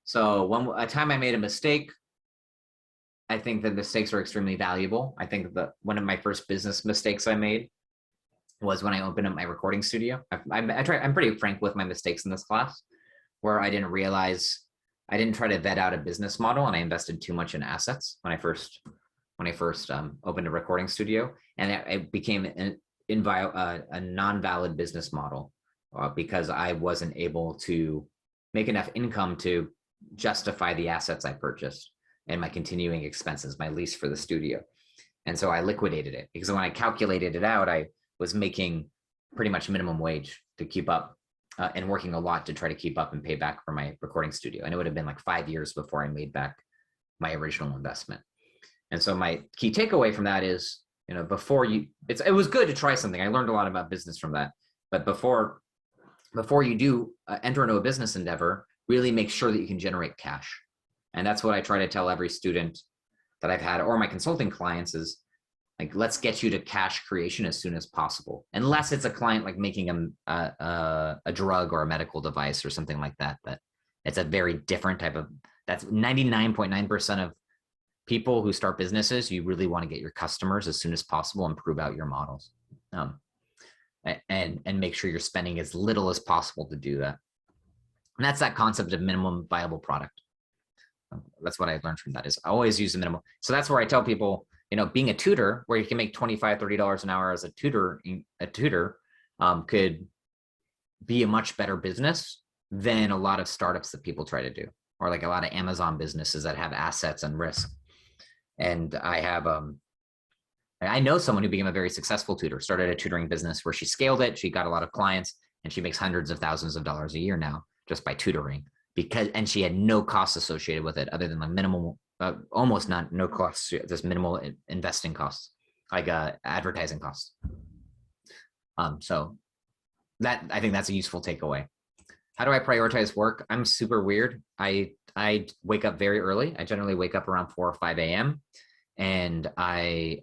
So a time I made a mistake, I think that mistakes are extremely valuable. I think that one of my first business mistakes I made was when I opened up my recording studio. I'm pretty frank with my mistakes in this class, where I didn't realize I didn't try to vet out a business model, and I invested too much in assets when I first opened a recording studio, and it became a non-valid business model because I wasn't able to make enough income to justify the assets I purchased and my continuing expenses, my lease for the studio. And so I liquidated it because when I calculated it out, I was making pretty much minimum wage to keep up and working a lot to try to keep up and pay back for my recording studio. And it would have been like 5 years before I made back my original investment. And so my key takeaway from that is, before it was good to try something. I learned a lot about business from that. But before you do enter into a business endeavor, really make sure that you can generate cash. And that's what I try to tell every student that I've had or my consulting clients is like, let's get you to cash creation as soon as possible, unless it's a client like making a drug or a medical device or something like that. But it's a very different type of, that's 99.9% of people who start businesses. You really want to get your customers as soon as possible and prove out your models, and make sure you're spending as little as possible to do that. And that's that concept of minimum viable product. That's what I learned from that is I always use the minimum. So that's where I tell people, being a tutor where you can make $25, $30 an hour as a tutor could be a much better business than a lot of startups that people try to do, or like a lot of Amazon businesses that have assets and risk. And I know someone who became a very successful tutor, started a tutoring business where she scaled it. She got a lot of clients and she makes hundreds of thousands of dollars a year now just by tutoring and she had no costs associated with it other than like minimal, almost no costs, just minimal investing costs, like advertising costs. So I think that's a useful takeaway. How do I prioritize work? I'm super weird. I wake up very early. I generally wake up around 4 or 5 a.m. and I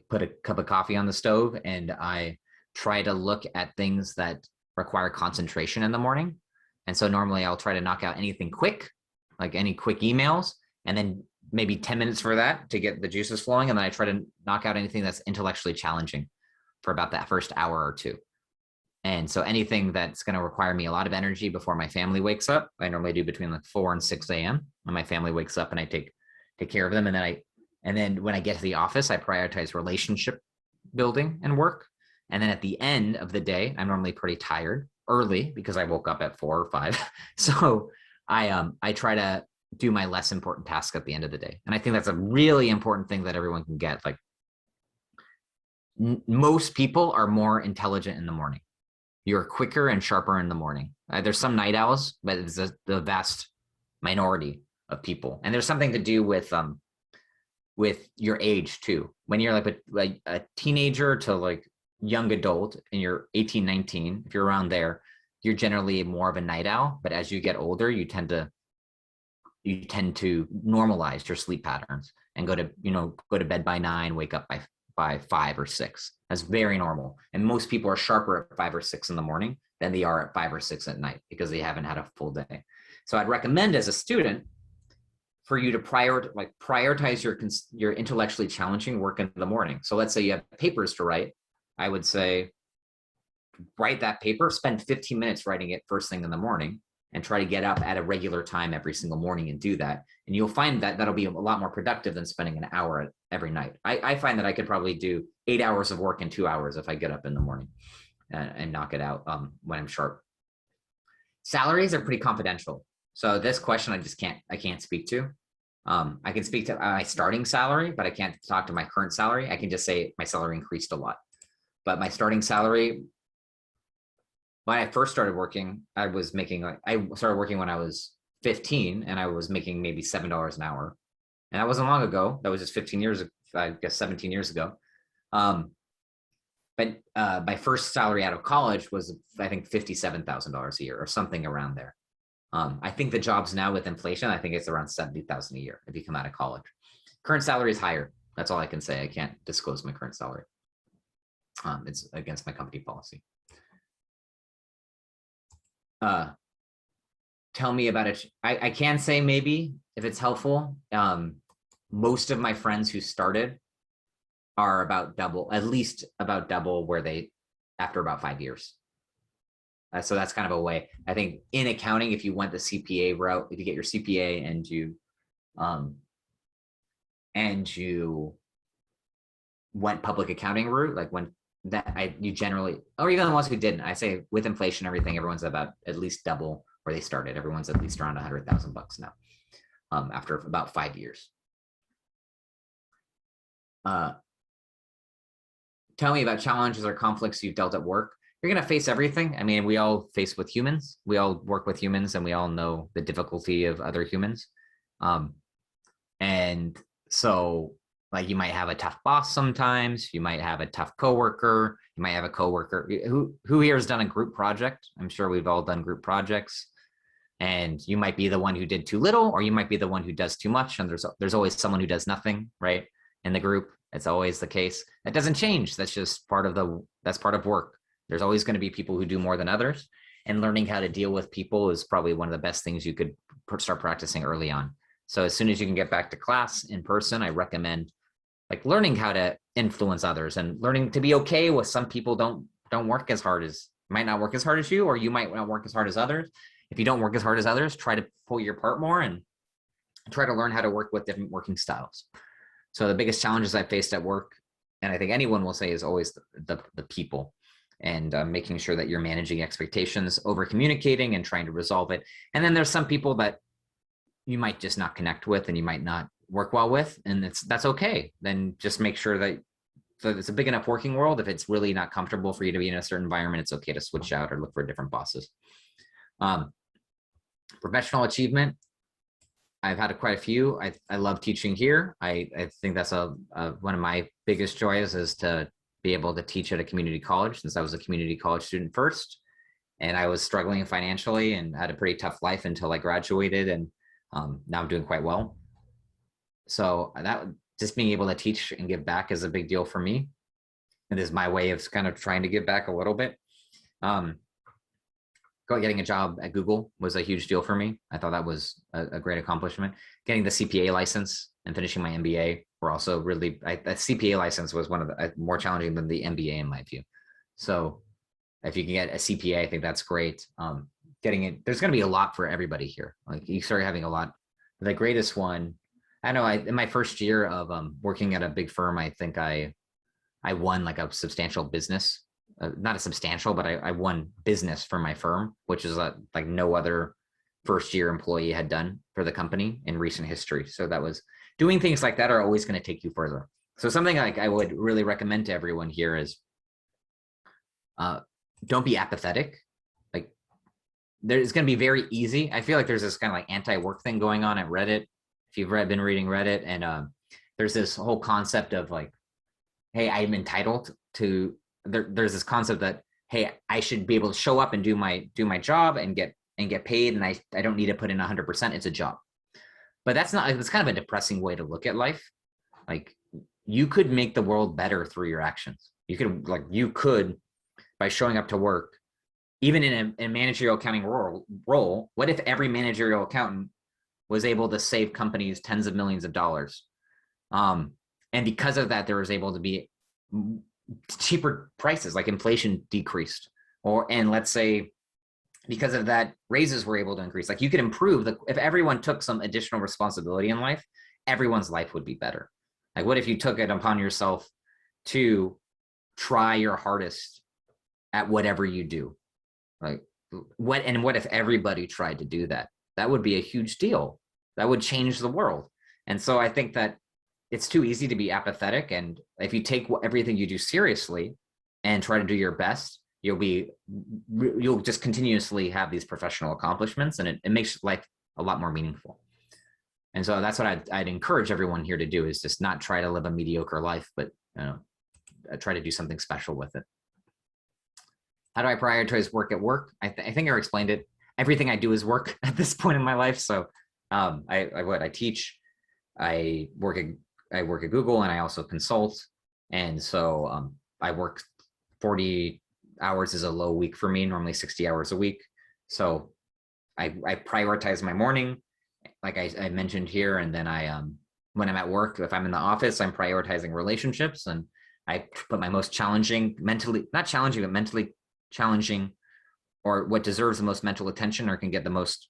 put a cup of coffee on the stove and I try to look at things that require concentration in the morning. And so normally I'll try to knock out anything quick, like any quick emails, and then maybe 10 minutes for that to get the juices flowing. And then I try to knock out anything that's intellectually challenging for about that first hour or two. And so anything that's going to require me a lot of energy before my family wakes up, I normally do between like 4 and 6 a.m. when my family wakes up and I take care of them. And then when I get to the office, I prioritize relationship building and work. And then at the end of the day, I'm normally pretty tired early because I woke up at 4 or 5. So I try to do my less important task at the end of the day. And I think that's a really important thing that everyone can get. Like most people are more intelligent in the morning. You're quicker and sharper in the morning. There's some night owls, but it's the vast minority of people. And there's something to do with your age too. When you're like a teenager to like young adult and you're 18, 19, if you're around there, you're generally more of a night owl. But as you get older, you tend to normalize your sleep patterns and go to bed by 9, wake up by 5 or 6. That's very normal. And most people are sharper at 5 or 6 in the morning than they are at 5 or 6 at night because they haven't had a full day. So I'd recommend as a student for you to prioritize your intellectually challenging work in the morning. So let's say you have papers to write. I would say write that paper, spend 15 minutes writing it first thing in the morning, and try to get up at a regular time every single morning and do that. And you'll find that that'll be a lot more productive than spending an hour every night. I find that I could probably do 8 hours of work in 2 hours if I get up in the morning and knock it out when I'm sharp. Salaries are pretty confidential. So this question I can't speak to. I can speak to my starting salary, but I can't talk to my current salary. I can just say my salary increased a lot. But my starting salary, when I first started working, I started working when I was 15 and I was making maybe $7 an hour. And that wasn't long ago. That was just 15 years, I guess 17 years ago. But my first salary out of college was, I think, $57,000 a year or something around there. I think the jobs now with inflation, I think it's around $70,000 a year if you come out of college. Current salary is higher. That's all I can say. I can't disclose my current salary. It's against my company policy. tell me about it. I can say maybe if it's helpful. Most of my friends who started are about double, at least about double where they after about 5 years. So that's kind of a way. I think in accounting, if you went the CPA route, if you get your CPA um, and you went public accounting route, like when you generally, or even the ones who didn't, I say with inflation and everything, everyone's about at least double where they started. Everyone's at least around $100,000 now, after about 5 years. Tell me about challenges or conflicts you've dealt at work. You're going to face everything. I mean, we all face with humans. We all work with humans, and we all know the difficulty of other humans. And so, like, you might have a tough boss sometimes. You might have a tough coworker. You might have a coworker who here has done a group project. I'm sure we've all done group projects. And you might be the one who did too little, or you might be the one who does too much. And there's always someone who does nothing, right? In the group, it's always the case. That doesn't change. That's just part of work. There's always going to be people who do more than others, and learning how to deal with people is probably one of the best things you could start practicing early on. So as soon as you can get back to class in person, I recommend like learning how to influence others and learning to be okay with some people don't work as hard as might not work as hard as you, or you might not work as hard as others. If you don't work as hard as others, try to pull your part more and try to learn how to work with different working styles. So the biggest challenges I faced at work, and I think anyone will say, is always the people, and making sure that you're managing expectations, over communicating and trying to resolve it. And then there's some people that you might just not connect with and you might not work well with, and that's okay. Then just make sure that it's a big enough working world. If it's really not comfortable for you to be in a certain environment, it's okay to switch out or look for different bosses. Professional achievement, I've had quite a few. I love teaching here. I think that's one of my biggest joys is to be able to teach at a community college, since I was a community college student first, and I was struggling financially and had a pretty tough life until I graduated, and now I'm doing quite well. So that just being able to teach and give back is a big deal for me. It is my way of kind of trying to give back a little bit. Getting a job at Google was a huge deal for me. I thought that was a great accomplishment. Getting the CPA license and finishing my MBA were also really, that CPA license was one of the more challenging than the MBA in my view. So if you can get a CPA, I think that's great. Getting it, there's going to be a lot for everybody here. Like you start having a lot. The greatest one, I know in my first year of working at a big firm, I think I won like a substantial business. Not a substantial, but I won business for my firm, which is like no other first year employee had done for the company in recent history. So that was doing things like that are always going to take you further. So something like I would really recommend to everyone here is don't be apathetic. Like it's going to be very easy. I feel like there's this kind of like anti-work thing going on at Reddit. If you've been reading Reddit, and there's this whole concept of like, hey, I'm entitled to, there's this concept that, hey, I should be able to show up and do my job and get paid, and I don't need to put in 100%. It's a job. But that's not, it's kind of a depressing way to look at life. Like you could make the world better through your actions. You could by showing up to work, even in a managerial accounting role. What if every managerial accountant was able to save companies tens of millions of dollars? And because of that, there was able to be cheaper prices, like inflation decreased, and let's say because of that, raises were able to increase. Like you could improve if everyone took some additional responsibility in life, everyone's life would be better. Like what if you took it upon yourself to try your hardest at whatever you do? Like what if everybody tried to do that? That would be a huge deal. That would change the world. And so I think that it's too easy to be apathetic. And if you take everything you do seriously and try to do your best, you'll just continuously have these professional accomplishments, and it makes life a lot more meaningful. And so that's what I'd encourage everyone here to do, is just not try to live a mediocre life, but try to do something special with it. How do I prioritize work at work? I think I explained it. Everything I do is work at this point in my life. So I teach, I work at Google, and I also consult. And so I work 40 hours is a low week for me, normally 60 hours a week. So I prioritize my morning, like I mentioned here, and then when I'm at work, if I'm in the office, I'm prioritizing relationships, and I put my most challenging, mentally not challenging, but mentally challenging, or what deserves the most mental attention or can get the most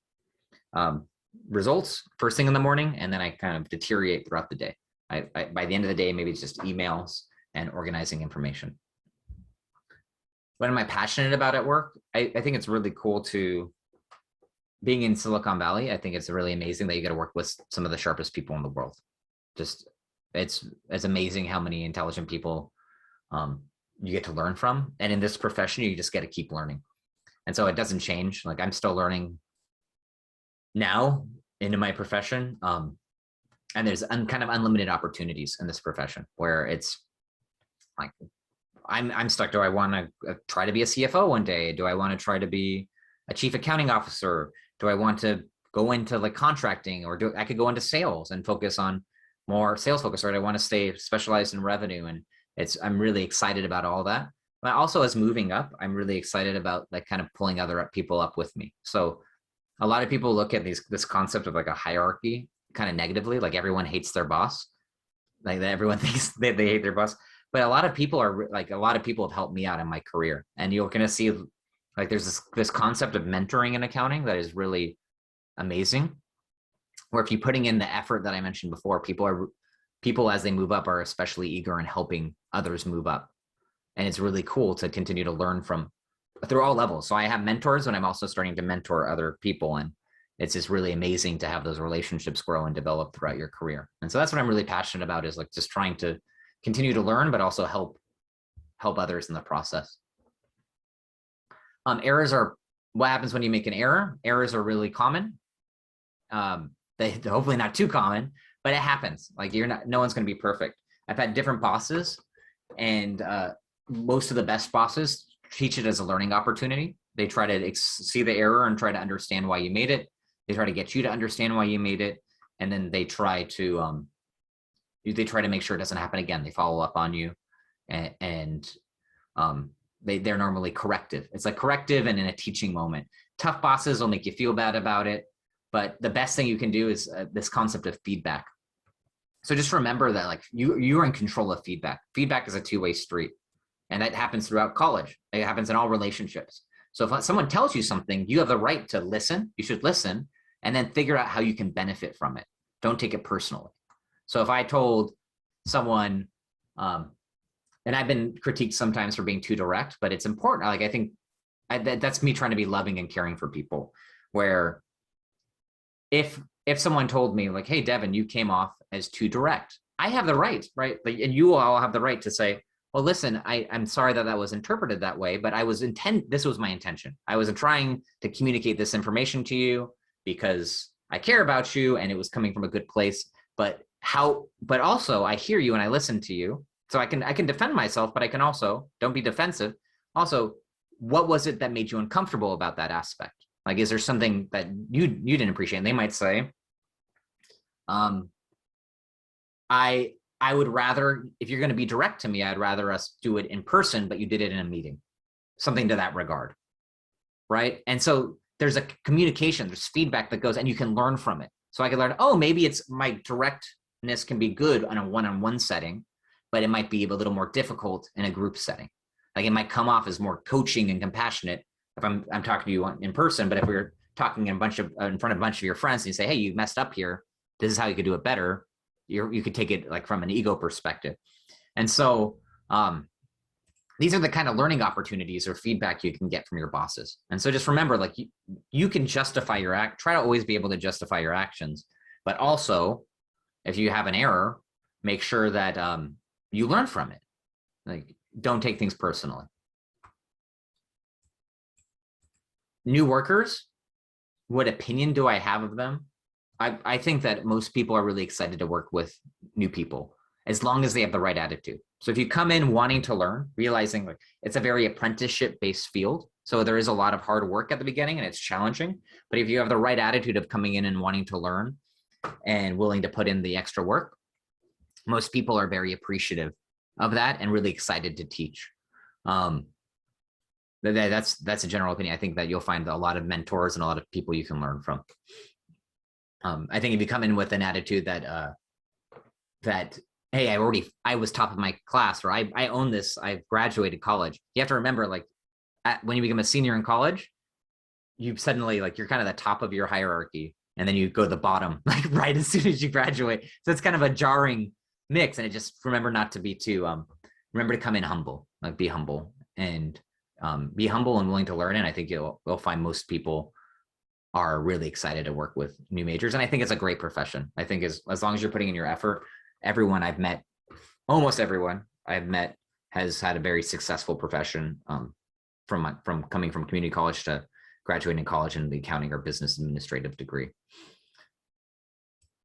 results first thing in the morning, and then I kind of deteriorate throughout the day. By the end of the day, maybe it's just emails and organizing information. What am I passionate about at work? I think it's really cool to being in Silicon Valley. I think it's really amazing that you get to work with some of the sharpest people in the world. Just it's amazing how many intelligent people you get to learn from. And in this profession, you just get to keep learning. And so it doesn't change. Like I'm still learning now into my profession. And there's kind of unlimited opportunities in this profession where it's like, I'm stuck. Do I want to try to be a CFO one day? Do I want to try to be a chief accounting officer? Do I want to go into like contracting, or I could go into sales and focus on more sales focus, or do I want to stay specialized in revenue? And I'm really excited about all that. But also as moving up, I'm really excited about like kind of pulling other people up with me. So a lot of people look at this concept of like a hierarchy kind of negatively, like everyone hates their boss, like everyone thinks they hate their boss. But a lot of people have helped me out in my career, and you're going to see like there's this concept of mentoring in accounting that is really amazing, where if you're putting in the effort that I mentioned before, people as they move up are especially eager in helping others move up. And it's really cool to continue to learn from through all levels. So I have mentors, and I'm also starting to mentor other people. And it's just really amazing to have those relationships grow and develop throughout your career. And so that's what I'm really passionate about, is like just trying to continue to learn, but also help others in the process. Errors are what happens when you make an error. Errors are really common. They're hopefully not too common, but it happens. Like no one's going to be perfect. I've had different bosses, and most of the best bosses teach it as a learning opportunity. They try to see the error and try to understand why you made it. They try to get you to understand why you made it, and then they try to make sure it doesn't happen again. They follow up on you, and they're normally corrective. It's like corrective and in a teaching moment. Tough bosses will make you feel bad about it, but the best thing you can do is this concept of feedback. So just remember that like you're in control of feedback. Feedback is a two-way street, and that happens throughout college. It happens in all relationships. So if someone tells you something, you have the right to listen. You should listen and then figure out how you can benefit from it. Don't take it personally. So if I told someone, and I've been critiqued sometimes for being too direct, but it's important. Like I think that's me trying to be loving and caring for people, where if someone told me like, hey, Devin, you came off as too direct, I have the right, and you all have the right to say, well, listen, I'm sorry that was interpreted that way, but this was my intention. I was trying to communicate this information to you because I care about you and it was coming from a good place. But also I hear you and I listen to you. So I can defend myself, but I can also, don't be defensive. Also, what was it that made you uncomfortable about that aspect? Like, is there something that you didn't appreciate? And they might say, I would rather, if you're going to be direct to me, I'd rather us do it in person, but you did it in a meeting, something to that regard, right? And so there's a communication, there's feedback that goes, and you can learn from it. So I can learn, oh, maybe it's my directness can be good on a one-on-one setting, but it might be a little more difficult in a group setting. Like it might come off as more coaching and compassionate if I'm talking to you in person, but if we're talking in front of a bunch of your friends and you say, hey, you messed up here, this is how you could do it better. You could take it like from an ego perspective. And so these are the kind of learning opportunities or feedback you can get from your bosses. And so just remember, like you can justify your try to always be able to justify your actions, but also if you have an error, make sure that you learn from it. Like don't take things personally. New workers, what opinion do I have of them? I think that most people are really excited to work with new people as long as they have the right attitude. So if you come in wanting to learn, realizing like it's a very apprenticeship-based field, so there is a lot of hard work at the beginning and it's challenging, but if you have the right attitude of coming in and wanting to learn and willing to put in the extra work, most people are very appreciative of that and really excited to teach. That's a general opinion. I think that you'll find a lot of mentors and a lot of people you can learn from. I think if you come in with an attitude that hey, I was top of my class, or I own this, I've graduated college. You have to remember, like, when you become a senior in college, you suddenly, like, you're kind of the top of your hierarchy, and then you go to the bottom, like, right as soon as you graduate. So it's kind of a jarring mix, and it just remember not to be too remember to come in humble, like be humble and be humble and willing to learn. And I think you'll find most people are really excited to work with new majors. And I think it's a great profession. I think as long as you're putting in your effort, everyone I've met, almost everyone I've met, has had a very successful profession, from coming from community college to graduating college in the accounting or business administrative degree.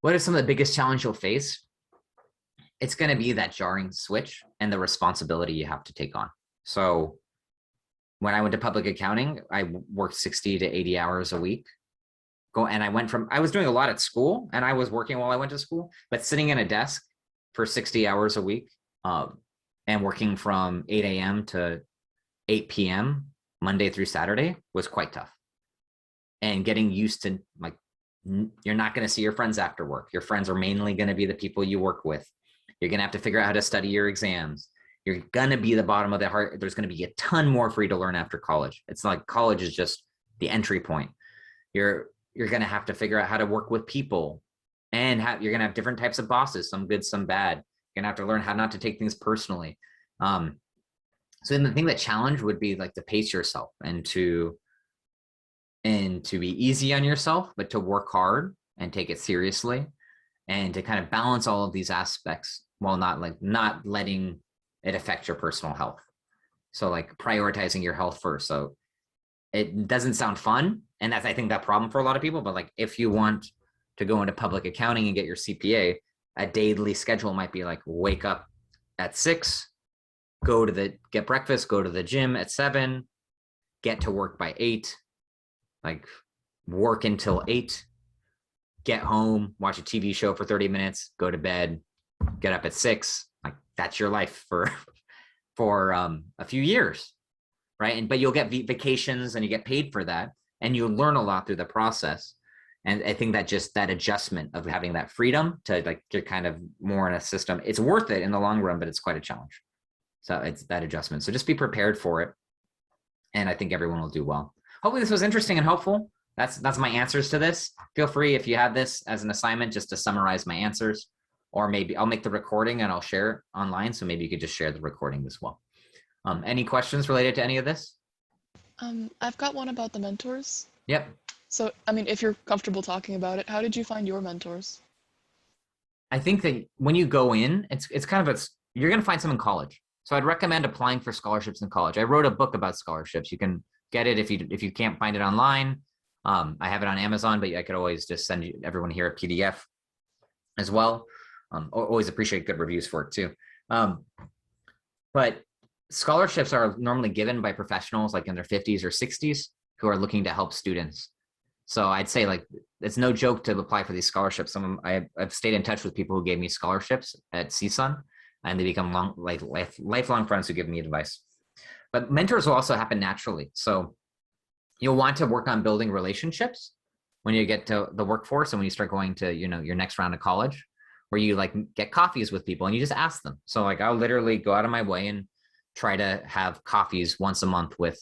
What are some of the biggest challenges you'll face? It's going to be that jarring switch and the responsibility you have to take on. So when I went to public accounting, I worked 60 to 80 hours a week. And I was doing a lot at school, and I was working while I went to school, but sitting in a desk for 60 hours a week, and working from 8 a.m. to 8 p.m. Monday through Saturday was quite tough. And getting used to, like, you're not going to see your friends after work. Your friends are mainly going to be the people you work with. You're going to have to figure out how to study your exams. You're going to be the bottom of the heart. There's going to be a ton more for you to learn after college. It's like college is just the entry point. You're going to have to figure out how to work with people, and you're going to have different types of bosses, some good, some bad. You're going to have to learn how not to take things personally. So the thing that challenge would be, like, to pace yourself and to be easy on yourself, but to work hard and take it seriously, and to kind of balance all of these aspects while not letting it affect your personal health. So, like, prioritizing your health first. So it doesn't sound fun, and that's, I think, that problem for a lot of people. But, like, if you want to go into public accounting and get your CPA, a daily schedule might be like, wake up at 6, get breakfast, go to the gym at 7, get to work by 8, like, work until 8, get home, watch a TV show for 30 minutes, go to bed, get up at 6. Like, that's your life for a few years, right? But you'll get vacations, and you get paid for that, and you learn a lot through the process. And I think that just that adjustment of having that freedom to, like, you're kind of more in a system, it's worth it in the long run, but it's quite a challenge. So it's that adjustment. So just be prepared for it, and I think everyone will do well. Hopefully this was interesting and helpful. That's my answers to this. Feel free, if you have this as an assignment, just to summarize my answers, or maybe I'll make the recording and I'll share it online. So maybe you could just share the recording as well. Any questions related to any of this? I've got one about the mentors. Yep. So, I mean, if you're comfortable talking about it, how did you find your mentors? I think that when you go in, it's kind of you're going to find some in college. So I'd recommend applying for scholarships in college. I wrote a book about scholarships. You can get it if you can't find it online. I have it on Amazon, but I could always just send everyone here a PDF as well. Always appreciate good reviews for it too. But scholarships are normally given by professionals, like, in their 50s or 60s, who are looking to help students. So I'd say, like, it's no joke to apply for these scholarships. I've stayed in touch with people who gave me scholarships at CSUN, and they become lifelong friends who give me advice. But mentors will also happen naturally. So you'll want to work on building relationships when you get to the workforce, and when you start going to, your next round of college, where you, like, get coffees with people and you just ask them. So, like, I'll literally go out of my way and try to have coffees once a month with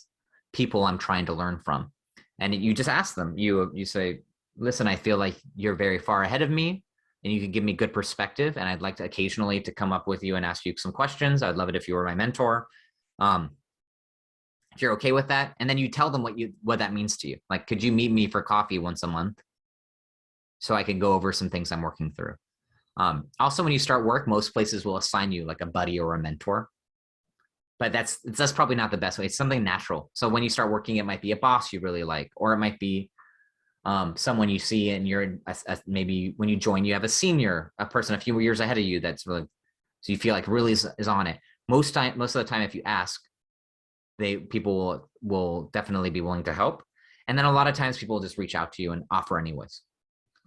people I'm trying to learn from. And you just ask them, you say, listen, I feel like you're very far ahead of me, and you can give me good perspective, and I'd like to occasionally to come up with you and ask you some questions. I'd love it if you were my mentor. If you're okay with that. And then you tell them what that means to you. Like, could you meet me for coffee once a month so I can go over some things I'm working through? Also, when you start work, most places will assign you, like, a buddy or a mentor. But that's probably not the best way. It's something natural. So when you start working, it might be a boss you really like, or it might be someone you see, and you're maybe when you join, you have a person a few years ahead of you that's really, so you feel like really is on it. Most of the time, if you ask, people will definitely be willing to help. And then a lot of times people will just reach out to you and offer anyways.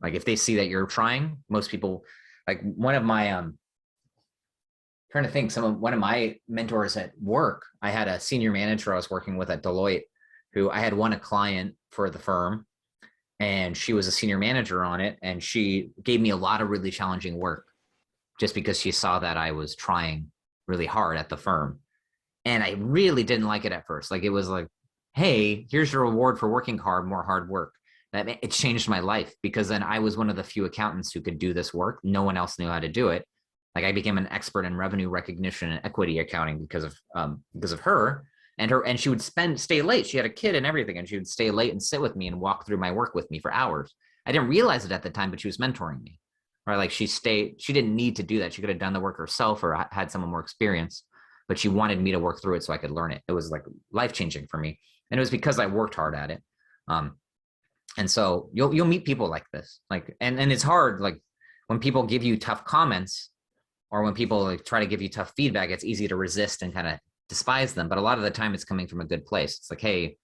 Like, if they see that you're trying, most people, like, one of my trying to think. One of my mentors at work, I had a senior manager I was working with at Deloitte, who I had won a client for the firm, and she was a senior manager on it, and she gave me a lot of really challenging work just because she saw that I was trying really hard at the firm. And I really didn't like it at first. Like it was like, hey, here's your reward for working hard, more hard work. That it changed my life because then I was one of the few accountants who could do this work. No one else knew how to do it. Like I became an expert in revenue recognition and equity accounting because of her. And she would stay late. She had a kid and everything, and she would stay late and sit with me and walk through my work with me for hours. I didn't realize it at the time, but she was mentoring me. Right? Like she didn't need to do that. She could have done the work herself or had someone more experienced, but she wanted me to work through it so I could learn it. It was like life-changing for me. And it was because I worked hard at it. And so you'll meet people like this. Like, and it's hard, like when people give you tough comments or when people like try to give you tough feedback, it's easy to resist and kind of despise them. But a lot of the time it's coming from a good place. It's like, hey,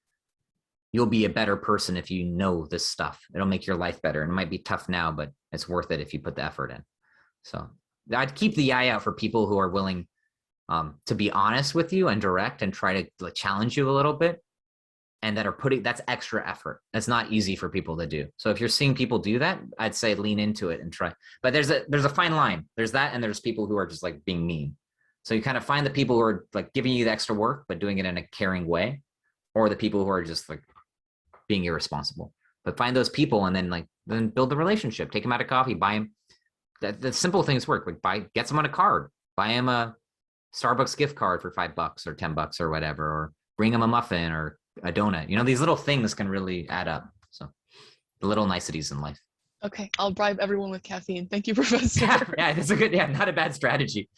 you'll be a better person if you know this stuff. It'll make your life better. And it might be tough now, but it's worth it if you put the effort in. So I'd keep the eye out for people who are willing to be honest with you and direct and try to like, challenge you a little bit, and that are that's extra effort. That's not easy for people to do. So if you're seeing people do that, I'd say lean into it and try. But there's a fine line. There's that, and there's people who are just like being mean. So you kind of find the people who are like giving you the extra work, but doing it in a caring way, or the people who are just like being irresponsible. But find those people and then build the relationship. Take them out of coffee, buy them. The simple things work. Like get someone a card, buy them a Starbucks gift card for $5 or $10 or whatever, or bring them a muffin or a donut. These little things can really add up. So the little niceties in life. Okay, I'll bribe everyone with caffeine. Thank you, Professor. Yeah, that's not a bad strategy.